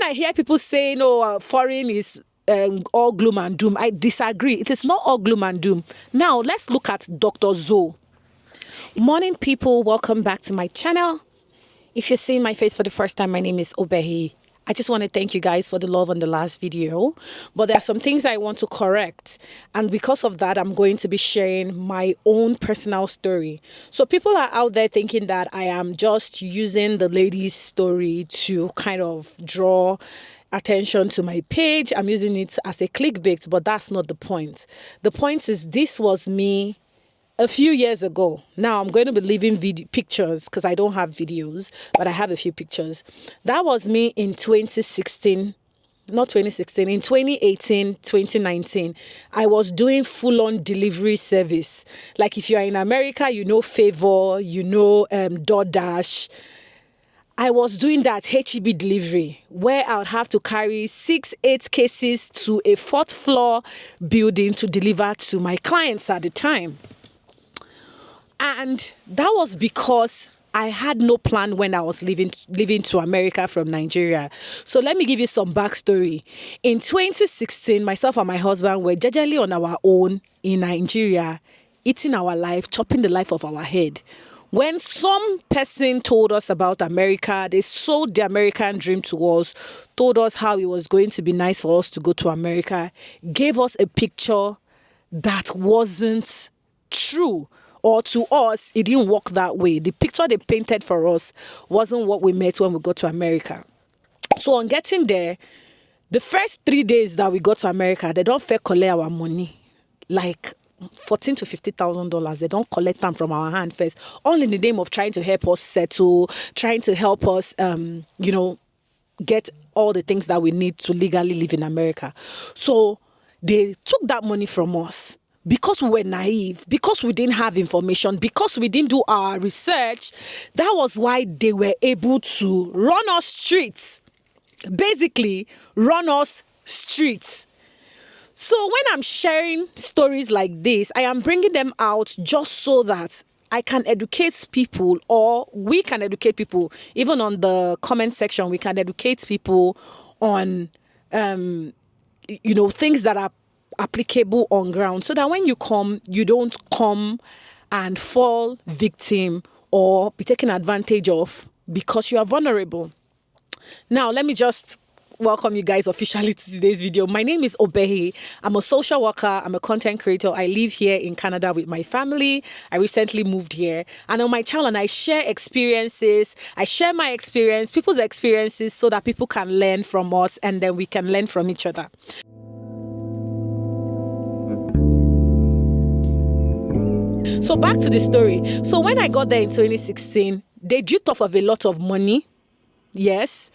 I hear people saying, oh, foreign is all gloom and doom, I disagree. It is not all gloom and doom. Now, let's look at Dr. Zoe. Morning, people. Welcome back to my channel. If you're seeing my face for the first time, my name is Obehi. I just want to thank you guys for the love on the last video, but there are some things I want to correct, and because of that, I'm going to be sharing my own personal story. So people are out there thinking that I am just using the lady's story to kind of draw attention to my page. I'm using it as a clickbait, but that's not the point. The point is, this was me a few years ago. Now I'm going to be leaving pictures because I don't have videos, but I have a few pictures. That was me in 2016, not 2016, in 2018, 2019. I was doing full-on delivery service. Like if you are in America, you know Favor, you know DoorDash. I was doing that HEB delivery where I would have to carry 6-8 cases to a 4th floor building to deliver to my clients at the time. And that was because I had no plan when I was leaving to America from Nigeria. So let me give you some backstory. In 2016, myself and my husband were jejely on our own in Nigeria, eating our life, chopping the life of our head. When some person told us about America, they sold the American dream to us, told us how it was going to be nice for us to go to America, gave us a picture that wasn't true. Or to us, it didn't work that way. The picture they painted for us wasn't what we met when we got to America. So on getting there, the first 3 days that we got to America, they don't fair collect our money. Like $14,000 to $50,000. They don't collect them from our hand first. All in the name of trying to help us settle, trying to help us, get all the things that we need to legally live in America. So they took that money from us. Because we were naive, because we didn't have information, because we didn't do our research, that was why they were able to run us streets. Basically, run us streets. So when I'm sharing stories like this, I am bringing them out just so that I can educate people, or we can educate people. Even on the comment section, we can educate people on, things that are applicable on ground, so that when you come, you don't come and fall victim or be taken advantage of because you are vulnerable. Now, let me just welcome you guys officially to today's video. My name is Obehi. I'm a social worker. I'm a content creator. I live here in Canada with my family. I recently moved here. And on my channel, I share experiences. I share my experience, people's experiences, so that people can learn from us and then we can learn from each other. So back to the story. So when I got there in 2016, they duped off of a lot of money. Yes.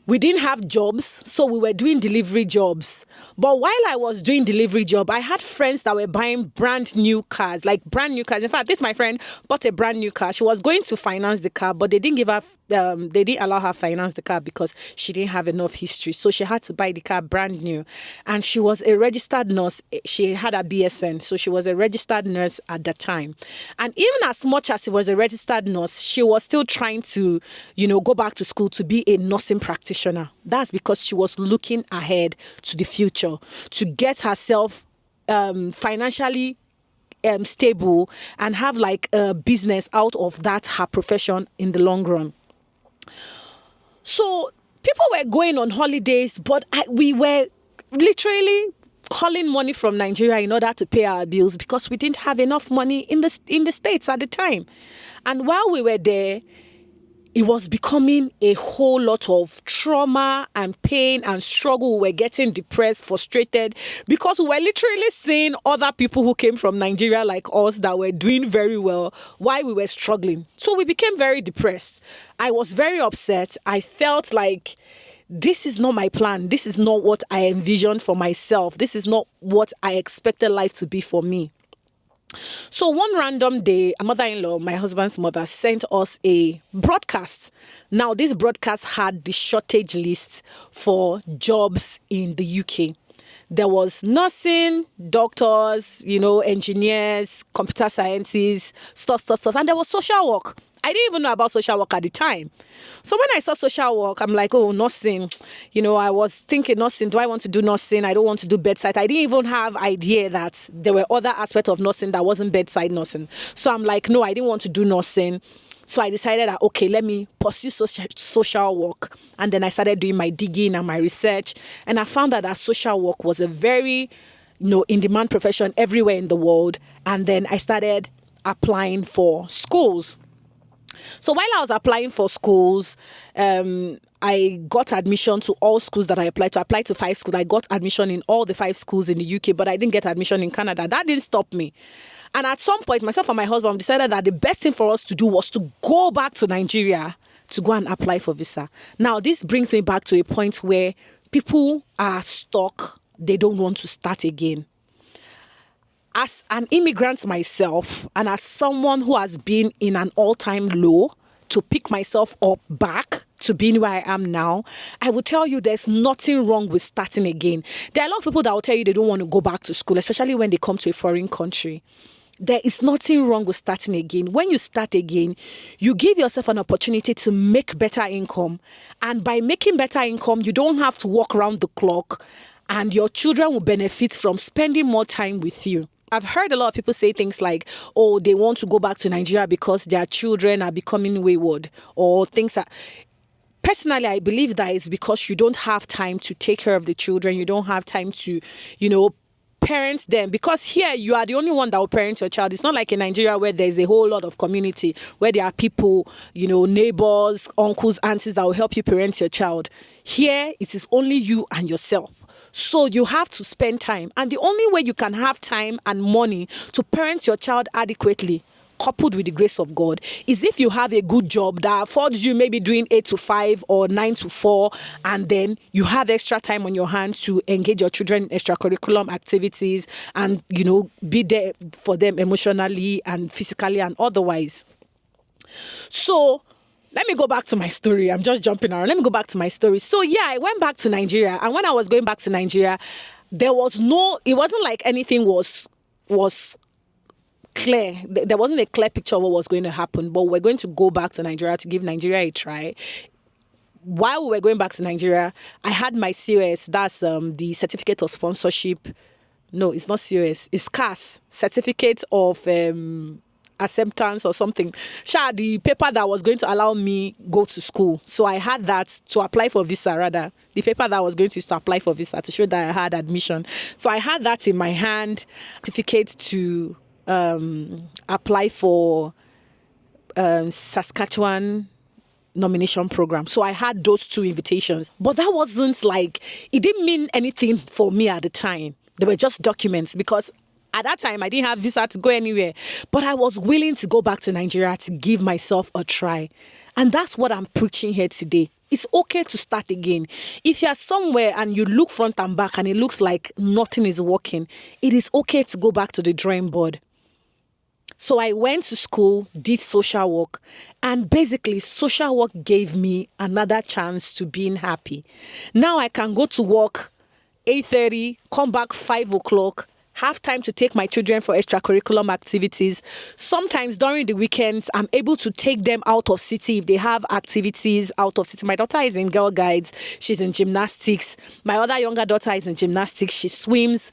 We didn't have jobs, so we were doing delivery jobs. But while I was doing delivery job, I had friends that were buying brand new cars, like brand new cars. In fact, this my friend bought a brand new car. She was going to finance the car, but they didn't give her, they didn't allow her finance the car because she didn't have enough history. So she had to buy the car brand new. And she was a registered nurse. She had a BSN, so she was a registered nurse at that time. And even as much as she was a registered nurse, she was still trying to, go back to school to be a nursing practitioner. That's because she was looking ahead to the future to get herself financially stable and have like a business out of that, her profession in the long run. So people were going on holidays, but we were literally calling money from Nigeria in order to pay our bills because we didn't have enough money in the States at the time. And while we were there, it was becoming a whole lot of trauma and pain and struggle. We were getting depressed, frustrated, because we were literally seeing other people who came from Nigeria like us that were doing very well while we were struggling. So we became very depressed. I was very upset. I felt like this is not my plan. This is not what I envisioned for myself. This is not what I expected life to be for me. So one random day, a mother-in-law, my husband's mother, sent us a broadcast. Now, this broadcast had the shortage list for jobs in the UK. There was nursing, doctors, engineers, computer scientists, stuff. And there was social work. I didn't even know about social work at the time. So when I saw social work, I'm like, oh, nursing. I was thinking nursing. Do I want to do nursing? I don't want to do bedside. I didn't even have idea that there were other aspects of nursing that wasn't bedside nursing. So I'm like, no, I didn't want to do nursing. So I decided that, okay, let me pursue social work. And then I started doing my digging and my research. And I found that social work was a very, in-demand profession everywhere in the world. And then I started applying for schools. So while I was applying for schools, I got admission to all schools that I applied to. I applied to 5 schools. I got admission in all the 5 schools in the UK, but I didn't get admission in Canada. That didn't stop me. And at some point, myself and my husband decided that the best thing for us to do was to go back to Nigeria to go and apply for visa. Now, this brings me back to a point where people are stuck. They don't want to start again. As an immigrant myself, and as someone who has been in an all-time low, to pick myself up back to being where I am now, I will tell you there's nothing wrong with starting again. There are a lot of people that will tell you they don't want to go back to school, especially when they come to a foreign country. There is nothing wrong with starting again. When you start again, you give yourself an opportunity to make better income. And by making better income, you don't have to walk around the clock, and your children will benefit from spending more time with you. I've heard a lot of people say things like, oh, they want to go back to Nigeria because their children are becoming wayward, or things that... Personally, I believe that is because you don't have time to take care of the children. You don't have time to, parent them, because here you are the only one that will parent your child. It's not like in Nigeria where there's a whole lot of community, where there are people, neighbors, uncles, aunties that will help you parent your child. Here, it is only you and yourself. So you have to spend time. And the only way you can have time and money to parent your child adequately, coupled with the grace of God, is if you have a good job that affords you maybe doing 8 to 5 or 9 to 4, and then you have extra time on your hands to engage your children in extracurriculum activities and, be there for them emotionally and physically and otherwise. So let me go back to my story. I'm just jumping around. Let me go back to my story. So yeah, I went back to Nigeria. And when I was going back to Nigeria, it wasn't like anything was clear. There wasn't a clear picture of what was going to happen. But we're going to go back to Nigeria to give Nigeria a try. While we were going back to Nigeria, I had my COS. That's the certificate of sponsorship. No, it's not COS. It's CAS, certificate of... acceptance or something. The paper that was going to allow me go to school. So I had that to apply for visa, rather. The paper that was going to use to apply for visa to show that I had admission. So I had that in my hand, certificate to apply for Saskatchewan nomination program. So I had those 2 invitations. But that wasn't it didn't mean anything for me at the time. They were just documents, because at that time, I didn't have visa to go anywhere, but I was willing to go back to Nigeria to give myself a try. And that's what I'm preaching here today. It's okay to start again. If you're somewhere and you look front and back and it looks like nothing is working, it is okay to go back to the drawing board. So I went to school, did social work, and basically social work gave me another chance to being happy. Now I can go to work 8:30, come back 5 o'clock, have time to take my children for extracurriculum activities. Sometimes during the weekends, I'm able to take them out of city if they have activities out of city. My daughter is in Girl Guides. She's in gymnastics. My other younger daughter is in gymnastics. She swims.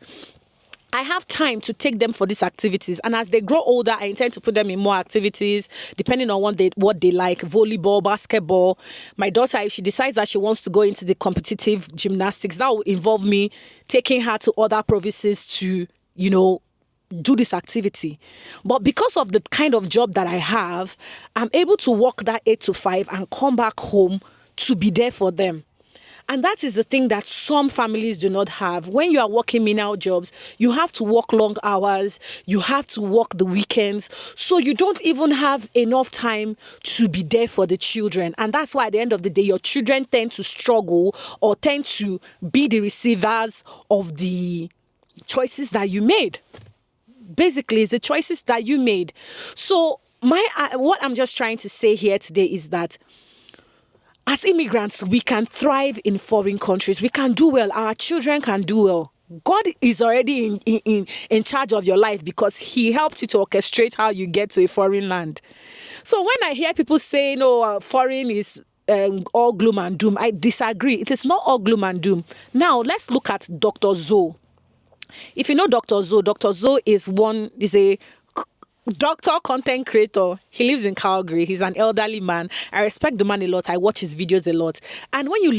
I have time to take them for these activities. And as they grow older, I intend to put them in more activities, depending on what they like, volleyball, basketball. My daughter, if she decides that she wants to go into the competitive gymnastics, that will involve me taking her to other provinces to, do this activity. But because of the kind of job that I have, I'm able to work that 8 to 5 and come back home to be there for them. And that is the thing that some families do not have. When you are working menial jobs, you have to work long hours, you have to work the weekends, so you don't even have enough time to be there for the children. And that's why at the end of the day, your children tend to struggle or tend to be the receivers of the choices that you made. Basically, it's the choices that you made. So what I'm just trying to say here today is that as immigrants, we can thrive in foreign countries. We can do well. Our children can do well. God is already in charge of your life because he helps you to orchestrate how you get to a foreign land. So when I hear people saying, oh, foreign is all gloom and doom, I disagree. It is not all gloom and doom. Now, let's look at Dr. Zoe. If you know Dr. Zoe is a doctor, content creator. He lives in Calgary. He's an elderly man. I respect the man a lot. I watch his videos a lot. And when you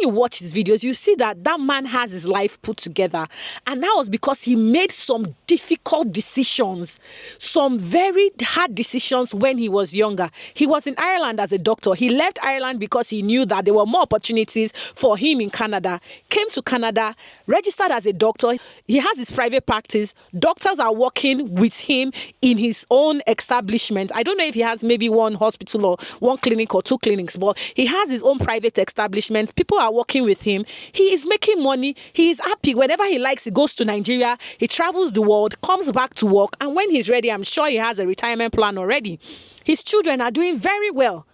watch his videos, you see that man has his life put together. And that was because he made some difficult decisions, some very hard decisions when he was younger. He was in Ireland as a doctor. He left Ireland because he knew that there were more opportunities for him in Canada. Came to Canada, registered as a doctor. He has his private practice. Doctors are working with him in his own establishment. I don't know if he has maybe one hospital or one clinic or two clinics, but he has his own private establishment. People are working with him. He is making money. He is happy. Whenever he likes, he goes to Nigeria. He travels the world, comes back to work. And when he's ready, I'm sure he has a retirement plan already. His children are doing very well.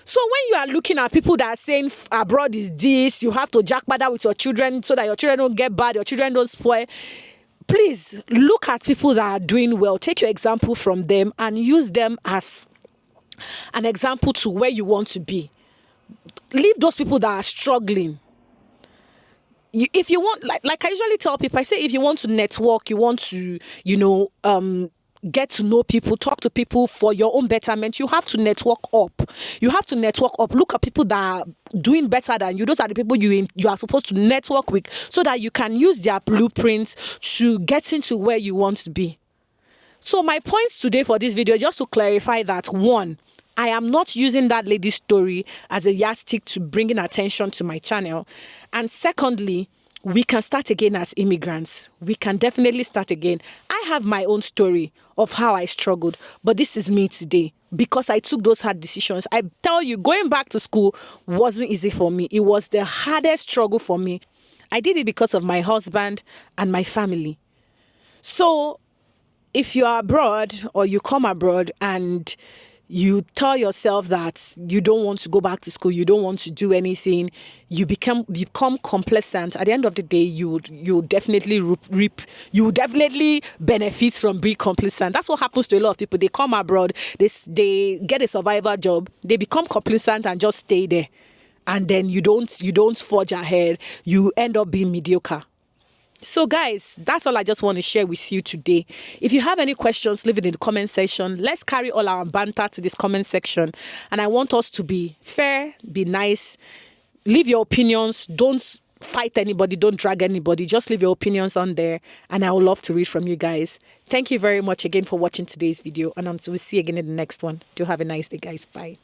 So when you are looking at people that are saying abroad is this, you have to jackpot with your children so that your children don't get bad, your children don't spoil. Please look at people that are doing well. Take your example from them and use them as an example to where you want to be. Leave those people that are struggling. If you want, like I usually tell people, I say if you want to network, you want to, get to know people, talk to people for your own betterment, you have to network up. You have to network up. Look at people that are doing better than you. Those are the people you are supposed to network with so that you can use their blueprints to get into where you want to be. So my points today for this video, just to clarify that, one, I am not using that lady's story as a yardstick to bring in attention to my channel. And secondly, we can start again as immigrants. We can definitely start again. I have my own story of how I struggled, but this is me today because I took those hard decisions. I tell you, going back to school wasn't easy for me. It was the hardest struggle for me. I did it because of my husband and my family. So if you are abroad or you come abroad and you tell yourself that you don't want to go back to school, you don't want to do anything, you become complacent. At the end of the day, you definitely you definitely benefit from being complacent. That's what happens to a lot of people. They come abroad, they get a survival job, they become complacent and just stay there, and then you don't forge ahead. You end up being mediocre. So guys, that's all I just want to share with you today. If you have any questions, leave it in the comment section. Let's carry all our banter to this comment section. And I want us to be fair, be nice, leave your opinions. Don't fight anybody, don't drag anybody. Just leave your opinions on there. And I would love to read from you guys. Thank you very much again for watching today's video. And until we see you again in the next one. Do have a nice day, guys. Bye.